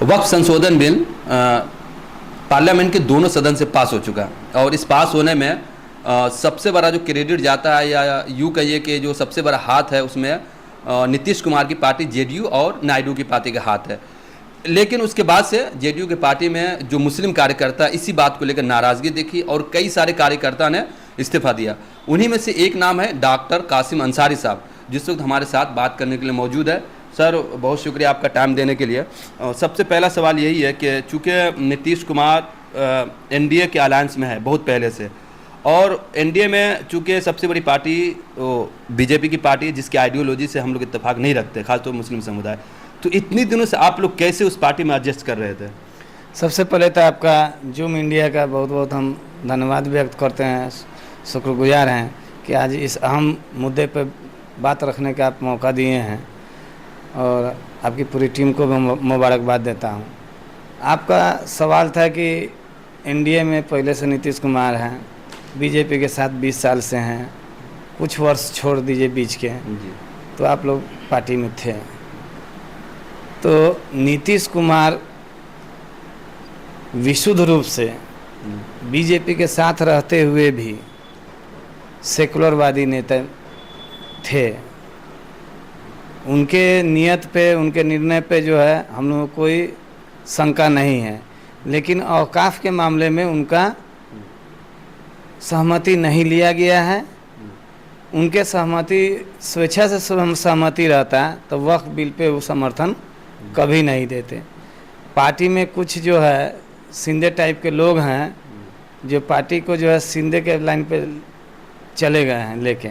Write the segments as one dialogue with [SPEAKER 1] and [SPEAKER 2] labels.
[SPEAKER 1] वक्फ संशोधन bill parliament के दोनों सदन से पास हो चुका है और इस पास होने में सबसे बड़ा जो क्रेडिट जाता है या यूँ कहिए कि जो सबसे बड़ा हाथ है उसमें नीतीश कुमार की पार्टी जेडीयू और नायडू की पार्टी का हाथ है। लेकिन उसके बाद से जेडीयू की पार्टी में जो मुस्लिम कार्यकर्ता इसी बात को लेकर नाराज़गी देखी और कई सारे कार्यकर्ता ने इस्तीफा दिया। उन्हीं में से एक नाम है डॉक्टर कासिम अंसारी साहब, जिस वक्त हमारे साथ बात करने के लिए मौजूद है। सर, बहुत शुक्रिया आपका टाइम देने के लिए। सबसे पहला सवाल यही है कि चूँकि नीतीश कुमार एनडीए के अलायंस में है बहुत पहले से, और एनडीए में चूँकि सबसे बड़ी पार्टी बीजेपी की पार्टी है जिसकी आइडियोलॉजी से हम लोग इत्तेफाक नहीं रखते, खासतौर मुस्लिम समुदाय, तो इतनी दिनों से आप लोग कैसे उस पार्टी में एडजस्ट कर रहे थे?
[SPEAKER 2] सबसे पहले तो आपका जूम इंडिया का बहुत बहुत हम धन्यवाद व्यक्त करते हैं, शुक्रगुजार हैं कि आज इस अहम मुद्दे पर बात रखने का आप मौका दिए हैं और आपकी पूरी टीम को मैं मुबारकबाद देता हूं। आपका सवाल था कि एनडीए में पहले से नीतीश कुमार हैं, बीजेपी के साथ 20 साल से हैं, कुछ वर्ष छोड़ दीजिए बीच के, तो आप लोग पार्टी में थे। तो नीतीश कुमार विशुद्ध रूप से बीजेपी के साथ रहते हुए भी सेकुलरवादी नेता थे। उनके नियत पे, उनके निर्णय पे जो है हम लोगों को कोई शंका नहीं है, लेकिन औकाफ के मामले में उनका सहमति नहीं लिया गया है। उनके सहमति स्वेच्छा से सहमति रहता तो वक्फ बिल पे वो समर्थन कभी नहीं देते। पार्टी में कुछ जो है शिंदे टाइप के लोग हैं जो पार्टी को जो है शिंदे के लाइन पे चले गए हैं लेके,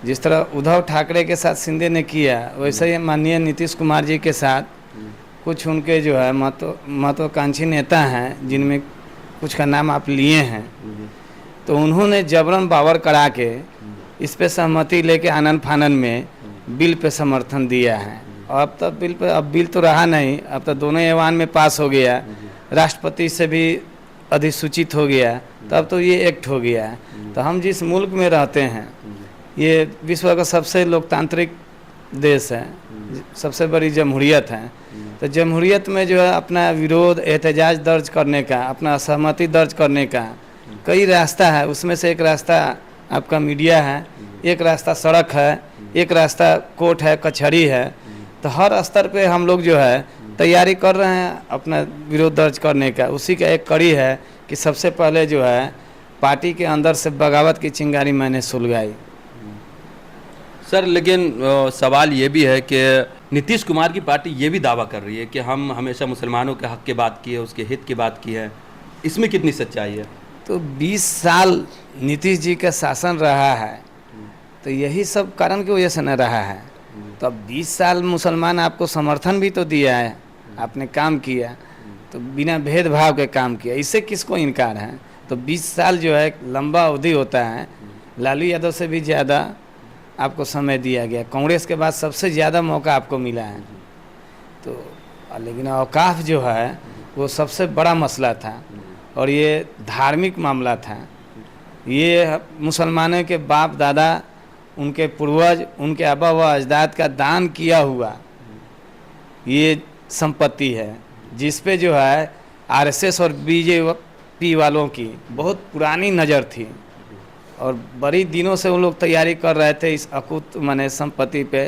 [SPEAKER 2] जिस तरह उद्धव ठाकरे के साथ शिंदे ने किया वैसे ही माननीय नीतीश कुमार जी के साथ कुछ उनके जो है महत्वाकांक्षी नेता हैं जिनमें कुछ का नाम आप लिए हैं, तो उन्होंने जबरन बावर करा के इस पे सहमति लेके आनन फानन में बिल पे समर्थन दिया है। अब तक बिल पे, अब बिल तो रहा नहीं, अब तो दोनों ऐवान में पास हो गया, राष्ट्रपति से भी अधिसूचित हो गया, तब तो ये एक्ट हो गया। तो हम जिस मुल्क में रहते हैं ये विश्व का सबसे लोकतांत्रिक देश है, सबसे बड़ी जमहूरियत है, तो जमहूरियत में जो है अपना विरोध एहतजाज दर्ज करने का, अपना असहमति दर्ज करने का कई रास्ता है। उसमें से एक रास्ता आपका मीडिया है, एक रास्ता सड़क है, एक रास्ता कोर्ट है, कचहरी है। तो हर स्तर पे हम लोग जो है तैयारी कर रहे हैं अपना विरोध दर्ज करने का। उसी का एक कड़ी है कि सबसे पहले जो है पार्टी के अंदर से बगावत की चिंगारी मैंने सुलगाई।
[SPEAKER 1] सर, लेकिन सवाल ये भी है कि नीतीश कुमार की पार्टी ये भी दावा कर रही है कि हम हमेशा मुसलमानों के हक की बात की है, उसके हित की बात की है, इसमें कितनी सच्चाई है?
[SPEAKER 2] तो 20 साल नीतीश जी का शासन रहा है, तो यही सब कारण की वजह से न रहा है। तो अब 20 साल मुसलमान आपको समर्थन भी तो दिया है, आपने काम किया, तो बिना भेदभाव के काम किया, इससे किसको इनकार है? तो 20 साल जो है लंबा अवधि होता है। लालू यादव से भी ज़्यादा आपको समय दिया गया, कांग्रेस के बाद सबसे ज़्यादा मौका आपको मिला है। तो लेकिन औकाफ जो है वो सबसे बड़ा मसला था और ये धार्मिक मामला था। ये मुसलमानों के बाप दादा, उनके पूर्वज, उनके आबा व अजदाद का दान किया हुआ ये संपत्ति है, जिस पे जो है आरएसएस और बीजेपी वालों की बहुत पुरानी नज़र थी और बड़ी दिनों से उन लोग तैयारी कर रहे थे इस अकूत माने संपत्ति पे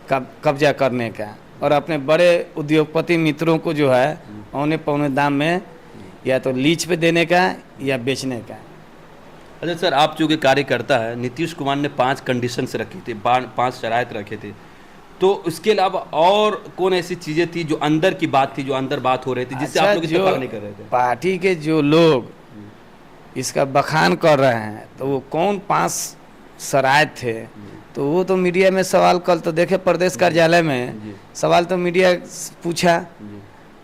[SPEAKER 2] कब्जा करने का और अपने बड़े उद्योगपति मित्रों को जो है औने पौने दाम में या तो लीज पे देने का या बेचने का।
[SPEAKER 1] अच्छा सर, आप चूँकि कार्यकर्ता है, नीतीश कुमार ने 5 कंडीशंस रखी थी, 5 शराइत रखे थे, तो उसके अलावा और कौन ऐसी चीज़ें थी जो अंदर की बात थी, जो अंदर बात हो रही थी, जिससे आप लोग इत्तेफाक नहीं कर रहे थे?
[SPEAKER 2] पार्टी के जो लोग इसका बखान कर रहे हैं तो वो कौन 5 शराइत थे, तो वो तो मीडिया में सवाल कल तो देखे प्रदेश कार्यालय में सवाल तो मीडिया पूछा,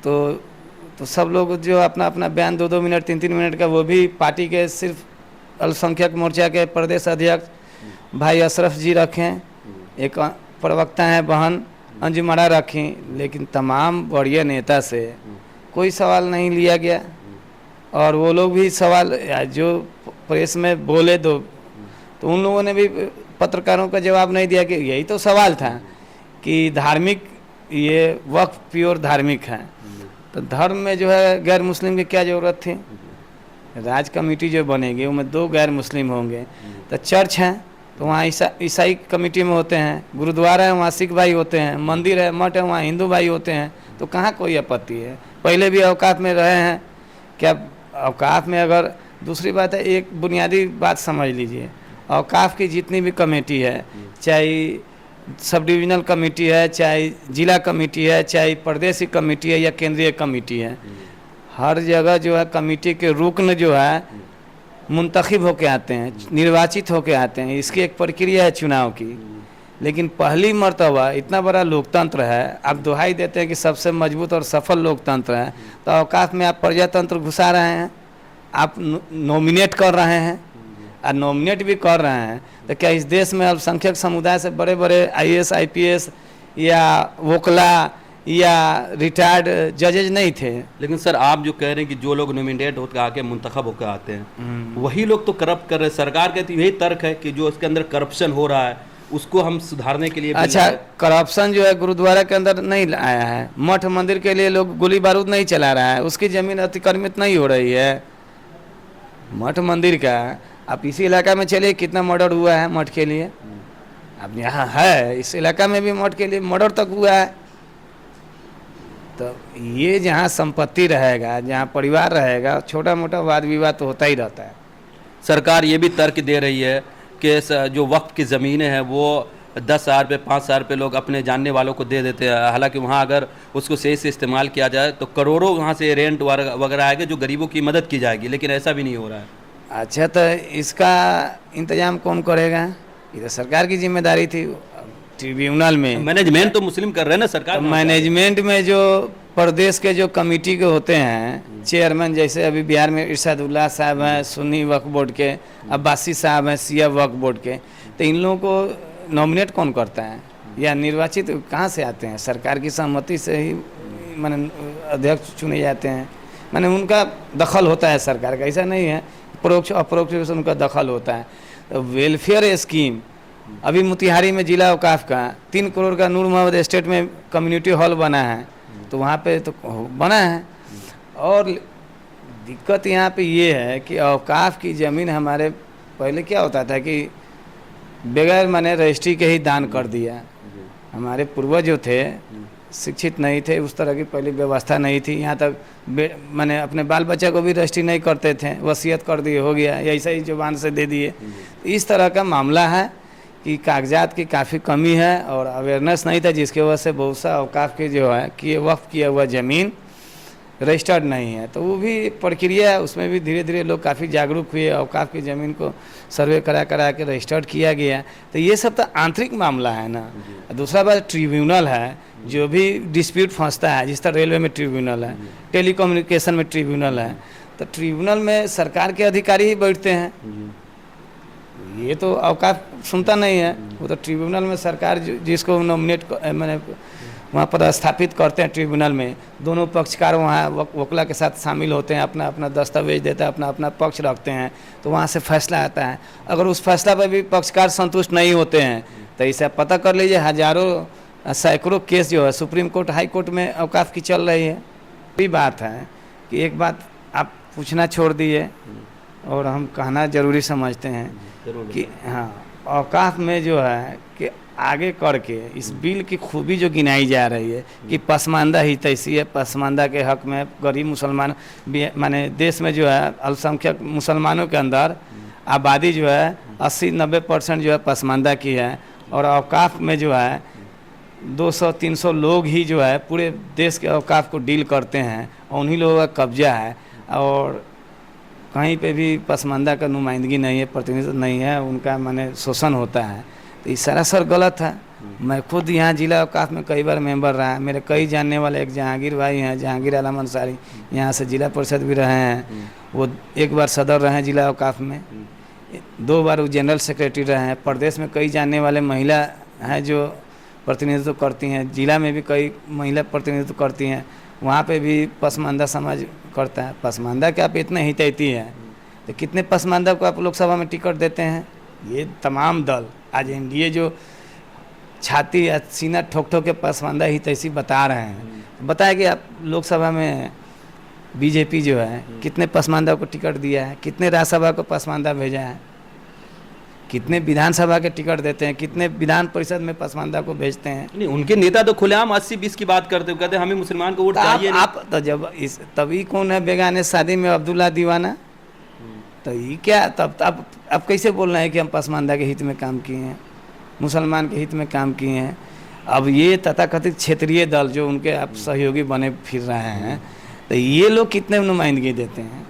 [SPEAKER 2] तो सब लोग जो अपना अपना बयान 2-2 मिनट 3-3 मिनट का, वो भी पार्टी के सिर्फ अल्पसंख्यक मोर्चा के प्रदेश अध्यक्ष भाई अशरफ जी रखें, एक प्रवक्ता हैं बहन अंजुमड़ा रखी, लेकिन तमाम वरीय नेता से कोई सवाल नहीं लिया गया। और वो लोग भी सवाल जो प्रेस में बोले तो उन लोगों ने भी पत्रकारों का जवाब नहीं दिया कि यही तो सवाल था कि धार्मिक ये वक्फ प्योर धार्मिक है, तो धर्म में जो है गैर मुस्लिम की क्या ज़रूरत थी। राज कमेटी जो बनेगी उसमें 2 गैर मुस्लिम होंगे, तो चर्च है तो वहाँ ईसाई कमेटी में होते हैं, गुरुद्वारा है वहाँ सिख भाई होते हैं, मंदिर है मठ है वहाँ हिंदू भाई होते हैं, तो कहाँ कोई आपत्ति है। पहले भी औकाफ में रहे हैं क्या। औकाफ में अगर दूसरी बात है, एक बुनियादी बात समझ लीजिए, औकाफ की जितनी भी कमेटी है, चाहे सब डिविजनल कमेटी है, चाहे जिला कमेटी है, चाहे प्रदेशी कमेटी है या केंद्रीय कमेटी है, हर जगह जो है कमेटी के रुकन जो है मुंतखब होके आते हैं, निर्वाचित होके आते हैं। इसकी एक प्रक्रिया है चुनाव की। लेकिन पहली मर्तबा इतना बड़ा लोकतंत्र है, आप दुहाई देते हैं कि सबसे मजबूत और सफल लोकतंत्र है, तो औकाफ में आप प्रजातंत्र घुसा रहे हैं, आप नॉमिनेट कर रहे हैं, और नॉमिनेट भी कर रहे हैं, तो क्या इस देश में अल्पसंख्यक समुदाय से बड़े बड़े IAS IPS या वोकला या रिटायर्ड जजेज नहीं थे।
[SPEAKER 1] लेकिन सर आप जो कह रहे हैं कि जो लोग नॉमिनेट होकर आके मुंतखब होकर आते हैं वही लोग तो करप्ट कर रहे हैं। सरकार कहती है यही तर्क है कि जो इसके अंदर करप्शन हो रहा है उसको हम सुधारने के लिए
[SPEAKER 2] अच्छा, करप्शन जो है गुरुद्वारा के अंदर नहीं आया है, मठ मंदिर के लिए लोग गोली बारूद नहीं चला रहा है, उसकी जमीन अतिक्रमित नहीं हो रही है। मठ मंदिर का आप इसी इलाका में चलिए कितना मर्डर हुआ है मठ के लिए। अब यहाँ है इस इलाका में भी मठ के लिए मर्डर तक हुआ है। तो ये जहाँ संपत्ति रहेगा, जहाँ परिवार रहेगा, छोटा मोटा वाद विवाद तो होता ही रहता है।
[SPEAKER 1] सरकार ये भी तर्क दे रही है कि जो वक्त की ज़मीनें हैं वो 10,000 रुपये 5,000 रुपये लोग अपने जानने वालों को दे देते हैं। हालांकि वहाँ अगर उसको सही से इस्तेमाल किया जाए तो करोड़ों वहाँ से रेंट वगैरह आएगा जो गरीबों की मदद की जाएगी, लेकिन ऐसा भी नहीं हो रहा है।
[SPEAKER 2] अच्छा, तो इसका इंतजाम कौन करेगा? ये तो सरकार की जिम्मेदारी थी। ट्रिब्यूनल में
[SPEAKER 1] मैनेजमेंट तो मुस्लिम कर रहे हैं ना सरकार।
[SPEAKER 2] तो मैनेजमेंट में जो प्रदेश के जो कमेटी के होते हैं चेयरमैन, जैसे अभी बिहार में इरशादुल्लाह साहब हैं सुन्नी वक्फ बोर्ड के, अब्बासी साहब हैं शिया वक्फ बोर्ड के, तो इन लोगों को नॉमिनेट कौन करता है या निर्वाचित कहाँ से आते हैं? सरकार की सहमति से ही माने अध्यक्ष चुने जाते हैं, माने उनका दखल होता है सरकार का, ऐसा नहीं है परोक्ष अपरोक्ष से उनका दखल होता है। तो वेलफेयर स्कीम अभी मोतिहारी में जिला औकाफ का 3 करोड़ का नूर मोहम्मद एस्टेट में कम्युनिटी हॉल बना है, तो वहाँ पे तो बना है। और दिक्कत यहाँ पे ये है कि औकाफ की ज़मीन हमारे पहले क्या होता था कि बगैर माने रजिस्ट्री के ही दान कर दिया। हमारे पूर्वज जो थे शिक्षित नहीं थे, उस तरह की पहले व्यवस्था नहीं थी। यहाँ तक माने अपने बाल बच्चा को भी रजिस्ट्री नहीं करते थे, वसीयत कर दिए हो गया या ऐसा ही जुबान से दे दिए। इस तरह का मामला है कि कागजात की काफ़ी कमी है और अवेयरनेस नहीं था, जिसकी वजह से बहुत सा औकाफ की जो है कि वक्फ किया हुआ ज़मीन रजिस्टर्ड नहीं है। तो वो भी प्रक्रिया है, उसमें भी धीरे धीरे लोग काफ़ी जागरूक हुए, औकाफ की ज़मीन को सर्वे करा के रजिस्टर्ड किया गया। तो ये सब तो आंतरिक मामला है ना। दूसरा बात ट्रिब्यूनल है, जो भी डिस्प्यूट फंसता है, जिस तरह रेलवे में ट्रिब्यूनल है, टेलीकम्युनिकेशन में ट्रिब्यूनल है, तो ट्रिब्यूनल में सरकार के अधिकारी ही बैठते हैं। ये तो औकाफ सुनता नहीं है, वो तो ट्रिब्यूनल में सरकार जिसको नॉमिनेट मैंने वहाँ पर स्थापित करते हैं ट्रिब्यूनल में, दोनों पक्षकार वहाँ वकीला के साथ शामिल होते हैं, अपना अपना दस्तावेज देते हैं, अपना अपना पक्ष रखते हैं, तो वहाँ से फैसला आता है। अगर उस फैसला पर भी पक्षकार संतुष्ट नहीं होते हैं तो इसे पता कर लीजिए, हजारों सैकड़ों केस जो है सुप्रीम कोर्ट हाई कोर्ट में औकाफ की चल रही है। वही बात है कि एक बात आप पूछना छोड़ दिए और हम कहना ज़रूरी समझते हैं कि हाँ, औकाफ में जो है कि आगे करके इस बिल की खूबी जो गिनाई जा रही है कि पसमानदा ही तैसी है, पसमानदा के हक में गरीब मुसलमान माने देश में जो है अल्पसंख्यक मुसलमानों के अंदर आबादी जो है 80-90% जो है पसमानदा की है, और औकाफ में जो है 200-300 लोग ही जो है पूरे देश के औकाफ को डील करते हैं और उन्हीं लोगों का कब्जा है, और कहीं पे भी पसमानदा का नुमाइंदगी नहीं है, प्रतिनिधित्व नहीं है, उनका माने शोषण होता है। तो ये सरासर गलत है। मैं खुद यहाँ जिला औकाफ में कई बार मेंबर रहा, मेरे कई जानने वाले एक जहांगीर भाई हैं, जहांगीर आलम अंसारी, यहाँ से जिला परिषद भी रहे हैं, वो एक बार सदर रहे हैं जिला औकाफ में, 2 बार वो जनरल सेक्रेटरी रहे हैं। प्रदेश में कई जानने वाले महिला हैं जो प्रतिनिधित्व करती हैं, जिला में भी कई महिला प्रतिनिधित्व करती हैं, वहाँ पे भी पसमानदा समाज करता है। पसमानदा के आप इतने हितैती हैं तो कितने पसमानदा को आप लोकसभा में टिकट देते हैं? ये तमाम दल आज एनडीए जो छाती या सीना ठोक ठोक के पसमानदा ही तैसी बता रहे हैं। बताया कि आप लोकसभा में बीजेपी जो है कितने पसमानदा को टिकट दिया है, कितने राज्यसभा को पसमानदा भेजा है, कितने विधानसभा के टिकट देते हैं, कितने विधान परिषद में पसमानदा को भेजते हैं।
[SPEAKER 1] नहीं, उनके नेता तो खुलेआम 80-20 की बात करते हो, कहते हैं हमें मुसलमान को वोट
[SPEAKER 2] तो
[SPEAKER 1] चाहिए नहीं।
[SPEAKER 2] आप तो जब इस तभी कौन है बेगाने शादी में अब्दुल्ला दीवाना, तो ये क्या तब अब कैसे बोलना है कि हम पसमानदा के हित में काम किए हैं, मुसलमान के हित में काम किए हैं। अब ये तथाकथित क्षेत्रीय दल जो उनके आप सहयोगी बने फिर रहे हैं, तो ये लोग कितने नुमाइंदगी देते हैं।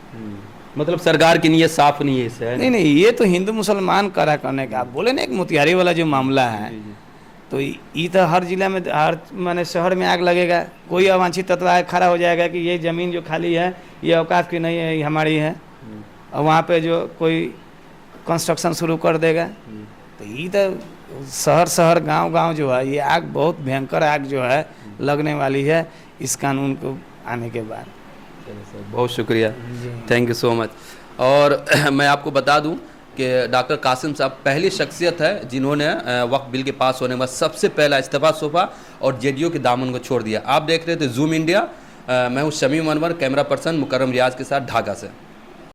[SPEAKER 1] मतलब सरकार की नीयत साफ नहीं है इससे।
[SPEAKER 2] नहीं, ये तो हिंदू मुसलमान करा करने का। आप बोले ना एक मोतिहारी वाला जो मामला है, तो ये तो हर जिला में, हर माने शहर में आग लगेगा। कोई अवांछित तत्व आगे खड़ा हो जाएगा कि ये ज़मीन जो खाली है ये औकाफ की नहीं है, ये हमारी है, और वहाँ पे जो कोई कंस्ट्रक्शन शुरू कर देगा। तो ये तो शहर गांव जो है, ये आग बहुत भयंकर आग जो है लगने वाली है इस कानून को आने के बाद।
[SPEAKER 1] बहुत शुक्रिया, थैंक यू सो मच। और मैं आपको बता दूं कि डॉक्टर कासिम साहब पहली शख्सियत है जिन्होंने वक्फ बिल के पास होने के बाद सबसे पहला इस्तीफा सौंपा और जेडीयू के दामन को छोड़ दिया। आप देख रहे थे जूम इंडिया, मैं हूं शमीम अनवर, कैमरा पर्सन मुकर्रम रियाज के साथ ढाका से।